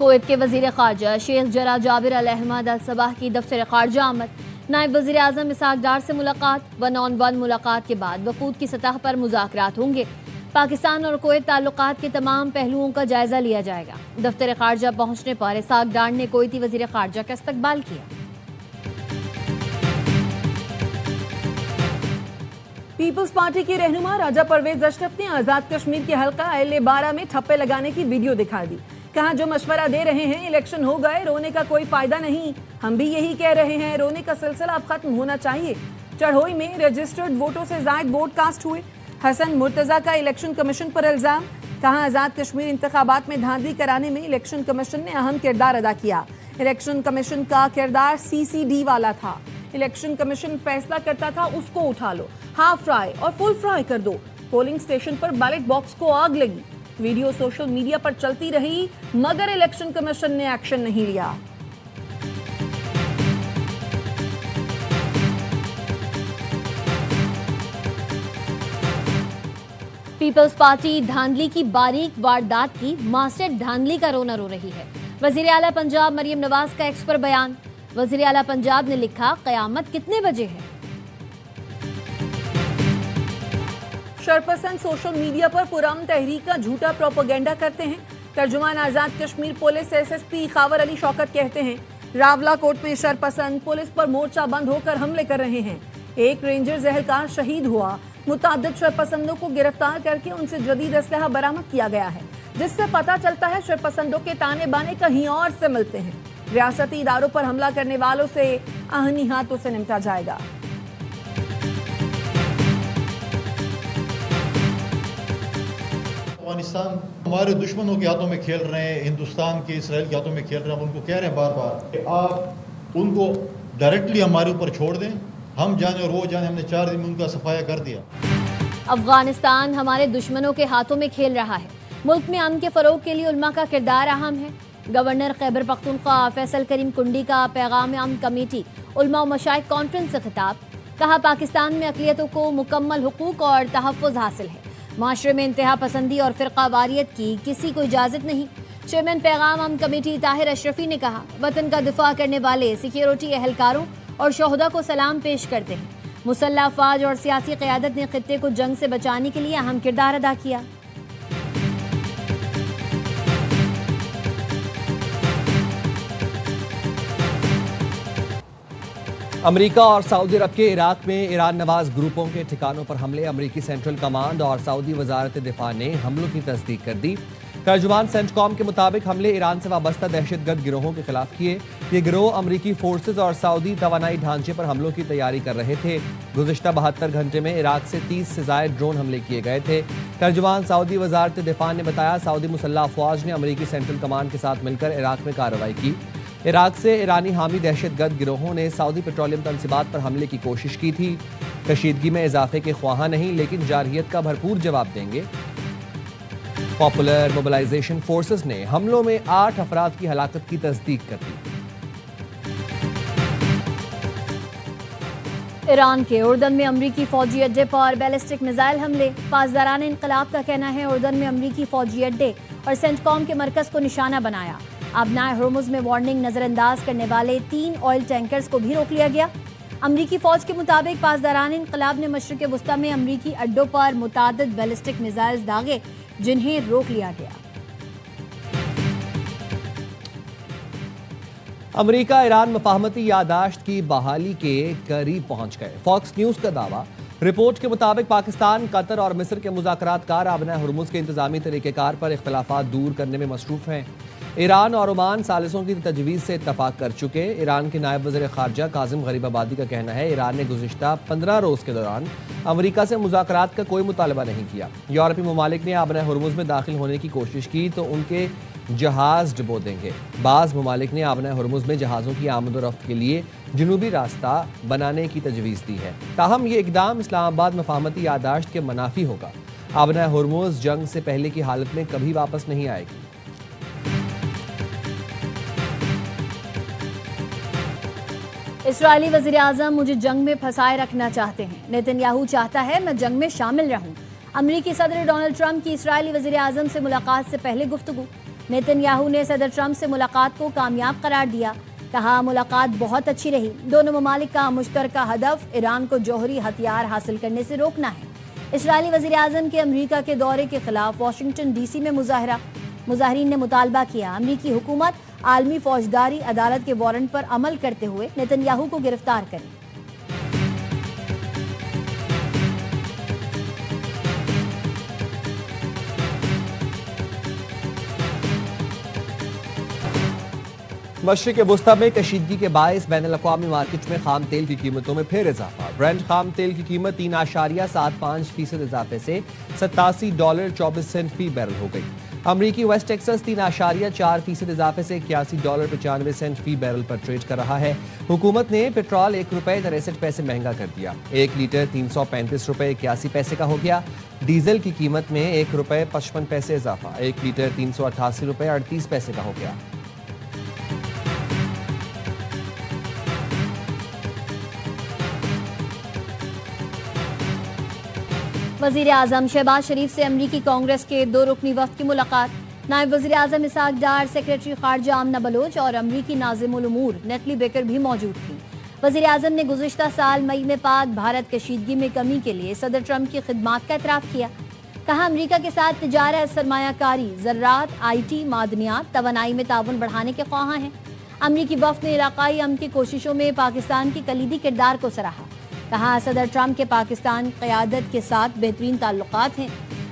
Kuwait के वज़ीर ख़ारजा शेख जरा जाबिर अल अहमद अल सबाह की दफ्तर ख़ारजा आमद। नायब वज़ीर आज़म इसहाक़ डार से मुलाकात। 1-on-1 मुलाकात के बाद वफूद की सतह पर मुज़ाकरात होंगे। पाकिस्तान और कुवैत ताल्लुकात के तमाम पहलुओं का जायजा लिया जाएगा। दफ्तर ख़ारजा पहुंचने पर इसहाक़ डार ने कुवैती वज़ीर ख़ारजा का इस्तकबाल किया। पीपल्स पार्टी की रहनुमा राजा परवेज अशरफ ने आजाद कश्मीर के हल्का LA-12 में ठप्पे लगाने की वीडियो दिखा दी। कहा, जो मशवरा दे रहे हैं इलेक्शन हो गए, रोने का कोई फायदा नहीं। हम भी यही कह रहे हैं, रोने का सिलसिला अब खत्म होना चाहिए। चढ़ोई में रजिस्टर्ड वोटों से जायद वोट कास्ट हुए। हसन मुर्तजा का इलेक्शन कमीशन पर इल्जाम। कहा, आजाद कश्मीर इंतखाबात में धांधली कराने में इलेक्शन कमीशन ने अहम किरदार अदा किया। इलेक्शन कमीशन का किरदार CCD वाला था। इलेक्शन कमीशन फैसला करता था, उसको उठा लो, हाफ फ्राई और फुल फ्राई कर दो। पोलिंग स्टेशन पर बैलेट बॉक्स को आग लगी। वीडियो सोशल मीडिया पर चलती रही, मगर इलेक्शन कमीशन ने एक्शन नहीं लिया। पीपल्स पार्टी धांधली की बारीक वारदात की मास्टर धांधली का रोना रो रही है। वज़ीर आला पंजाब मरियम नवाज का एक्स पर बयान। वज़ीर आला पंजाब ने लिखा, क़यामत कितने बजे है। शरपसंद सोशल मीडिया पर पुरअमन तहरीक का झूठा प्रोपेगेंडा करते हैं। तर्जुमान आजाद कश्मीर पुलिस SSP खावर अली शौकत कहते हैं, रावला कोट में शरपसंद पुलिस पर मोर्चा बंद होकर हमले कर रहे हैं। एक रेंजर एहलकार शहीद हुआ। मुताद्दिद शरपसंदों को गिरफ्तार करके उनसे जदीद असलहा बरामद किया गया है, जिससे पता चलता है शरपसंदों के ताने बाने कहीं और से मिलते हैं। रियासती इदारों पर हमला करने वालों से आहनी हाथों से निपटा जाएगा। अफगानिस्तान हमारे दुश्मनों के हाथों में खेल रहे हैं, हिंदुस्तान के इसराइल के हाथों में खेल रहे हैं। उनको कह रहे हैं बार बार कि आप उनको डायरेक्टली हमारे ऊपर छोड़ दें, हम जाने और वो जाने। हमने 4 दिन में उनका सफाया कर दिया। अफगानिस्तान हमारे दुश्मनों के हाथों में खेल रहा है। मुल्क में अमन के फरोग के लिए उलमा का किरदार अहम है। गवर्नर खैबर पख्तूनख्वा फैसल करीम कुंडी का पैगाम अमन कमेटी उलमा व मशाइख कॉन्फ्रेंस से खिताब। कहा, पाकिस्तान में अक़लियतों को मुकम्मल हुकूक और तहफ़्फ़ुज़ हासिल है। माशरे में इंतहा पसंदी और फ़िरक़ा वारियत की किसी को इजाज़त नहीं। चेयरमैन पैगाम अमन कमेटी ताहिर अशरफी ने कहा, वतन का दिफा करने वाले सिक्योरिटी एहलकारों और शोहदा को सलाम पेश करते हैं। मुसल्लह अफ़वाज और सियासी क़यादत ने ख़ित्ते को जंग से बचाने के लिए अहम किरदार अदा किया। अमेरिका और सऊदी अरब के इराक में ईरान नवाज ग्रुपों के ठिकानों पर हमले। अमेरिकी सेंट्रल कमांड और सऊदी वजारत दिफा ने हमलों की तस्दीक कर दी। तर्जुमान सेंटकॉम के मुताबिक हमले ईरान से वाबस्ता दहशतगर्द गिरोहों के खिलाफ किए। ये गिरोह अमेरिकी फोर्सेज और सऊदी तवानाई ढांचे पर हमलों की तैयारी कर रहे थे। गुज़िश्ता 72 घंटे में इराक से 30 से ज़ायद ड्रोन हमले किए गए थे। तर्जुमान सऊदी वजारत दिफा ने बताया, सऊदी मुसल्लह अफवाज ने अमेरिकी सेंट्रल कमांड के साथ मिलकर इराक में कार्रवाई की। इराक से ईरानी हामी दहशतगर्द गिरोहों ने सऊदी पेट्रोलियम तनसीबात पर हमले की कोशिश की थी। कशीदगी में इजाफे के ख्वाहां नहीं, लेकिन जारहियत का भरपूर जवाब देंगे। पॉपुलर मोबिलाइजेशन फोर्सेस ने हमलों में 8 अफराद की हलाकत की तस्दीक कर दी। ईरान के उर्दन में अमरीकी फौजी अड्डे पर बैलिस्टिक मिसाइल हमले। पासदारान इनकलाब का कहना है, उर्दन में अमरीकी फौजी अड्डे और सेंटकॉम के मरकज को निशाना बनाया। अबनाए हुर्मुज़ में वार्निंग नजरअंदाज करने वाले 3 ऑयल टैंकर्स को भी रोक लिया गया। अमरीकी फौज के मुताबिक पासदारान इनकलाब ने मशरिक़ वुस्ता में अमरीकी अड्डों पर मुतादिद बैलिस्टिक मिसाइल्स दागे, जिन्हें रोक लिया गया। अमेरिका ईरान मफाहमती यादाश्त की बहाली के करीब पहुंच गए। फॉक्स न्यूज का दावा। रिपोर्ट के मुताबिक पाकिस्तान, कतर और मिस्र के मुज़ाकरातकार आबना हुर्मुज़ के इंतजामी तरीक़ेकार पर इख्तलाफात दूर करने में मसरूफ़ हैं। ईरान और ओमान सालिसों की तजवीज़ से इत्तफाक कर चुके। ईरान के नायब वज़ीर ख़ारजा काज़िम गरीबाबादी का कहना है, ईरान ने गुज़िश्ता 15 रोज़ के दौरान अमेरिका से मुज़ाकरात का कोई मुतालबा नहीं किया। यूरोपीय ममालिक ने आबना हुर्मुज़ में दाखिल होने की कोशिश की तो उनके जहाज़ डुबो देंगे। बाज़ ममालिक ने आबना हुर्मुज़ में जहाज़ों की आमद व रफ्त के लिए जनूबी रास्ता बनाने की तजवीज़ दी है। ताहम ये इकदाम इस्लामाबाद मफाहमती यादाश्त के मनाफी होगा। आबना हुर्मुज़ जंग से पहले की हालत में कभी वापस नहीं आएगी। इस्राएली वज़ीर आज़म मुझे जंग में फंसाए रखना चाहते हैं। नेतन्याहू चाहता है मैं जंग में शामिल रहूं। अमरीकी सदर डोनाल्ड ट्रंप की इस्राएली वज़ीर आज़म से मुलाकात से पहले गुफ्तगू। नेतन्याहू ने सदर ट्रंप से मुलाकात को कामयाब करार दिया। कहा मुलाकात बहुत अच्छी रही। दोनों ममालिक का मुश्तरका हदफ ईरान को जौहरी हथियार हासिल करने से रोकना है। इस्राएली वज़ीर आज़म के अमरीका के दौरे के खिलाफ वाशिंगटन DC में मुजाहरा। मुजाहिरीन ने मुतालबा किया अमरीकी हुकूमत आलमी फौजदारी अदालत के वारंट पर अमल करते हुए नेतन्याहू को गिरफ्तार करे। मशरिक़ वुस्ता में कशीदगी के बायस बैनुल-अक़वामी मार्केट में खाम तेल की कीमतों में फिर इजाफा। ब्रेंट खाम तेल की कीमत 3.75% इजाफे से $87.24 फी बैरल हो गई। अमरीकी वेस्ट टेक्सास 3.4% इजाफे से $81.95 फी बैरल पर ट्रेड कर रहा है। हुकूमत ने पेट्रोल ₹1.63 महंगा कर दिया। 1 लीटर $335.81 का हो गया। डीजल की कीमत में ₹1.55 इजाफा, 1 लीटर $388.38 का हो गया। वज़ीर आज़म शहबाज शरीफ से अमरीकी कांग्रेस के 2 रुकनी वफ़द की मुलाकात। नायब वज़ीर आज़म इसहाक डार, सेक्रेटरी खारजा आमना बलोच और अमरीकी नाज़िमुल उमूर नेटली बेकर भी मौजूद थी। वज़ीर आज़म ने गुज़िश्ता साल मई में पाक भारत कशीदगी में कमी के लिए सदर ट्रंप की खिदमात का एतराफ़ किया। कहा अमरीका के साथ तिजारत, सरमायाकारी, ज़राअत, IT, मादनियात, तवानाई में ताउन बढ़ाने के ख्वाहां हैं। अमरीकी वफ़द ने इलाक़ाई अमन की कोशिशों में पाकिस्तान की कलीदी किरदार को सराहा। कहा सदर ट्रंप के पाकिस्तान क़यादत के साथ बेहतरीन ताल्लुकात हैं।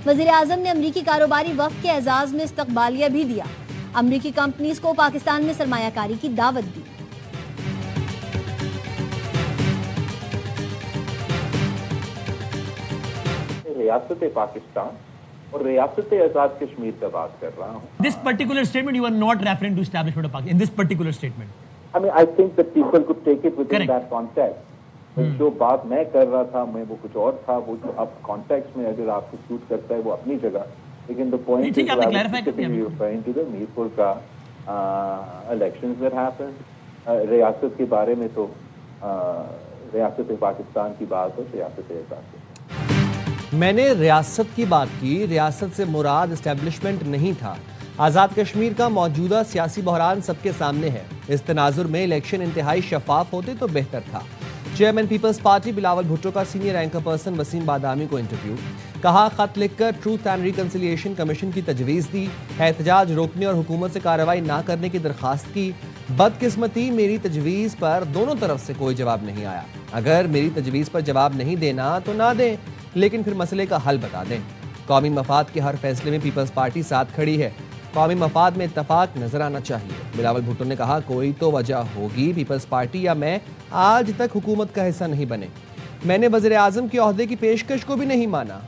वज़ीर आज़म ने अमरीकी कारोबारी वफ़द के एजाज़ में इस्तक़बालिया भी दिया। अमरीकी कंपनीज़ को पाकिस्तान में सरमायाकारी की दावत दी। रियासत पाकिस्तान और रियासत आज़ाद कश्मीर का बात कर रहा हूँ। This particular statement you are not referring to establishment of Pakistan. In this particular statement. I mean, I think that people could take it within Correct. that context. जो बात मैं कर रहा था मैं वो कुछ और था, वो जो अब कॉन्टेक्स्ट में अगर आपको सूट करता है वो अपनी जगह, लेकिन the point is referring to the Mirpur का इलेक्शंस दैट हैपेंड। रियासत के बारे में तो रियासत पाकिस्तान की बात हो, रियासत आज़ाद। मैंने रियासत की बात की, रियासत से मुराद एस्टेब्लिशमेंट नहीं था। आज़ाद कश्मीर का मौजूदा सियासी बहरान सबके सामने है। इस तनाजुर में इलेक्शन इंतहाई शफाफ होते तो बेहतर था। चेयरमैन पीपल्स पार्टी बिलावल भुट्टो का senior anchor person Waseem Badami को इंटरव्यू। कहा खत लिखकर ट्रूथ एंड रिकंसिलिएशन कमीशन की तजवीज़ दी, एहतजाज रोकने और हुकूमत से कार्रवाई ना करने की दरखास्त की। बदकिस्मती मेरी तजवीज़ पर दोनों तरफ से कोई जवाब नहीं आया। अगर मेरी तजवीज़ पर जवाब नहीं देना तो ना दें, लेकिन फिर मसले का हल बता दें। कौमी मफाद के हर फैसले में पीपल्स पार्टी साथ खड़ी है। कौमी मफाद में इत्तफाक नजर आना चाहिए। बिलावल भुट्टो ने कहा कोई तो वजह होगी पीपल्स पार्टी या मैं आज तक हुकूमत का हिस्सा नहीं बने। मैंने वज़ीर आज़म के ओहदे की पेशकश को भी नहीं माना।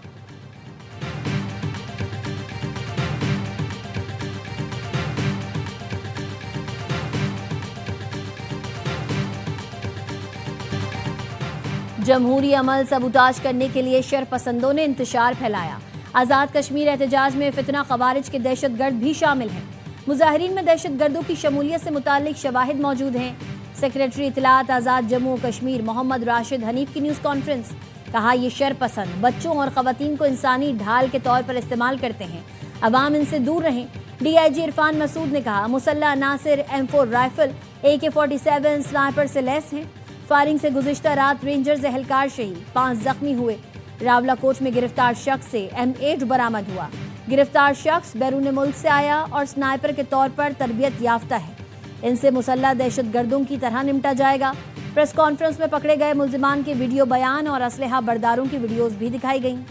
जमहूरी अमल सबूताज करने के लिए शरपसंदों ने इंतशार फैलाया। आज़ाद कश्मीर एहतजाज में फितना खवारिज के दहशतगर्द भी शामिल हैं। मुजाहिरीन में दहशतगर्दों की शमूलियत से मुतालिक शवाहिद मौजूद हैं। सेक्रेटरी इतलात आज़ाद जम्मू कश्मीर मोहम्मद राशिद हनीफ की न्यूज़ कॉन्फ्रेंस। कहा ये शरपसंद बच्चों और ख़वातीन को इंसानी ढाल के तौर पर इस्तेमाल करते हैं, अवाम इनसे दूर रहें। DIG इरफान मसूद ने कहा मुसल्ला अनासिर M4 राइफल AK-47 स्नाइपर से लैस हैं। फायरिंग से गुज़िश्ता रात रेंजर्स एहलकार शहीद, 5 जख्मी हुए। रावलाकोट में गिरफ्तार शख्स से M8 बरामद हुआ। गिरफ्तार शख्स बैरून मुल्क से आया और स्नाइपर के तौर पर तरबियत याफ्ता है। इनसे मुसल्ला दहशतगर्दों की तरह निपटा जाएगा। प्रेस कॉन्फ्रेंस में पकड़े गए मुल्जिमान के वीडियो बयान और असलहा बरदारों की वीडियोस भी दिखाई गईं।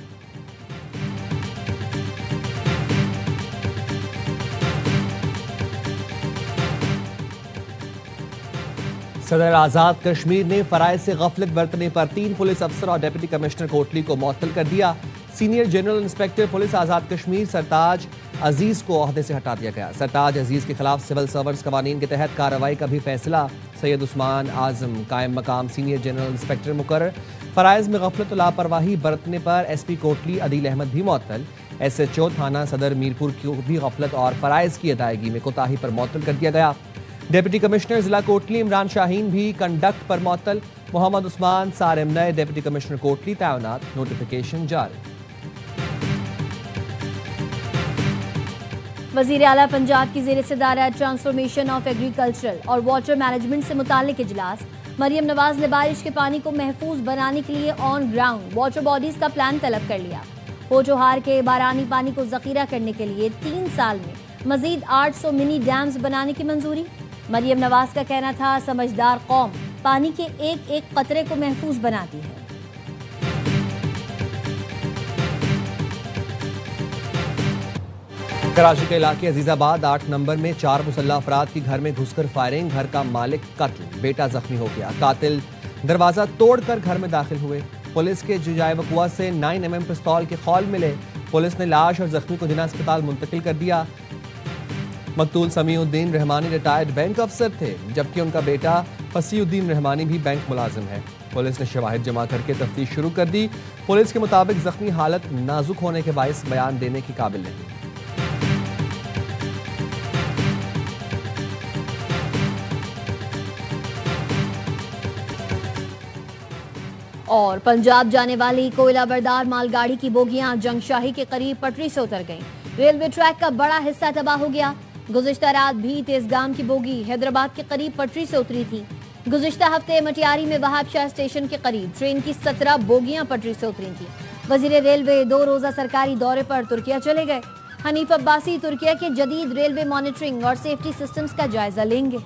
सदर आज़ाद कश्मीर ने फराइज से गफलत बरतने पर 3 पुलिस अफसर और डिप्टी कमिश्नर कोटली को मुअत्तल कर दिया। Senior general inspector police Azad Kashmir सरताज अजीज को ओहदे से हटा दिया गया। सरताज अजीज के खिलाफ सिविल सर्वेंट्स कवानीन के तहत कार्रवाई का भी फैसला। सैयद उस्मान आजम कायम मकाम सीनियर जनरल इंस्पेक्टर मुकर्रर। फराइज में गफलत लापरवाही बरतने पर SP कोटली अदील अहमद भी मुअत्तल। SHO थाना सदर मीरपुर को भी गफलत और फराइज की अदायगी में कोताही पर मुअत्तल कर दिया गया। डिप्टी कमिश्नर जिला कोटली इमरान शाहीन भी कंडक्ट पर मुअत्तल। मोहम्मद उस्मान सारिम नए डिप्टी कमिश्नर कोटली तैनात, नोटिफिकेशन जारी। वजीर आला पंजाब की ज़ेर सदारत ट्रांसफॉर्मेशन ऑफ एग्रीकल्चरल और वाटर मैनेजमेंट से मुताल्लिक इजलास। मरियम नवाज ने बारिश के पानी को महफूज बनाने के लिए ऑन ग्राउंड वाटर बॉडीज का प्लान तलब कर लिया। पोचोहार के बारानी पानी को जखीरा करने के लिए 3 साल में मजीद 800 मिनी डैम्स बनाने की मंजूरी। मरियम नवाज का कहना था, समझदार कौम पानी के एक एक कतरे को महफूज बनाती है। कराची के इलाके अजीजाबाद 8 नंबर में 4 मुसल्लह अफराद की घर में घुसकर फायरिंग, घर का मालिक कत्ल, बेटा जख्मी हो गया। कातिल दरवाजा तोड़कर घर में दाखिल हुए। पुलिस के जुजाए बकुआ से 9mm पिस्तौल के खौल मिले। पुलिस ने लाश और जख्मी को जिना अस्पताल मुंतकिल कर दिया। मकतूल समीउद्दीन रहमानी रिटायर्ड बैंक अफसर थे, जबकि उनका बेटा फसीउद्दीन रहमानी भी बैंक मुलाजिम है। पुलिस ने शवाहिद जमा करके तफ्तीश शुरू कर दी। पुलिस के मुताबिक जख्मी हालत नाजुक होने के बायस बयान देने की काबिल नहीं। और पंजाब जाने वाली कोयला बरदार मालगाड़ी की बोगियां जंगशाही के करीब पटरी से उतर गईं। रेलवे ट्रैक का बड़ा हिस्सा तबाह हो गया। गुज़िश्ता रात भी तेजगाम की बोगी हैदराबाद के करीब पटरी से उतरी थी। गुज़िश्ता हफ्ते मटियारी में वहाबशाह स्टेशन के करीब ट्रेन की 17 बोगियां पटरी से उतरी थी। वजीर रेलवे 2 रोजा सरकारी दौरे पर तुर्किया चले गए। हनीफ अब्बासी तुर्किया के जदीद रेलवे मॉनिटरिंग और सेफ्टी सिस्टम्स का जायजा लेंगे।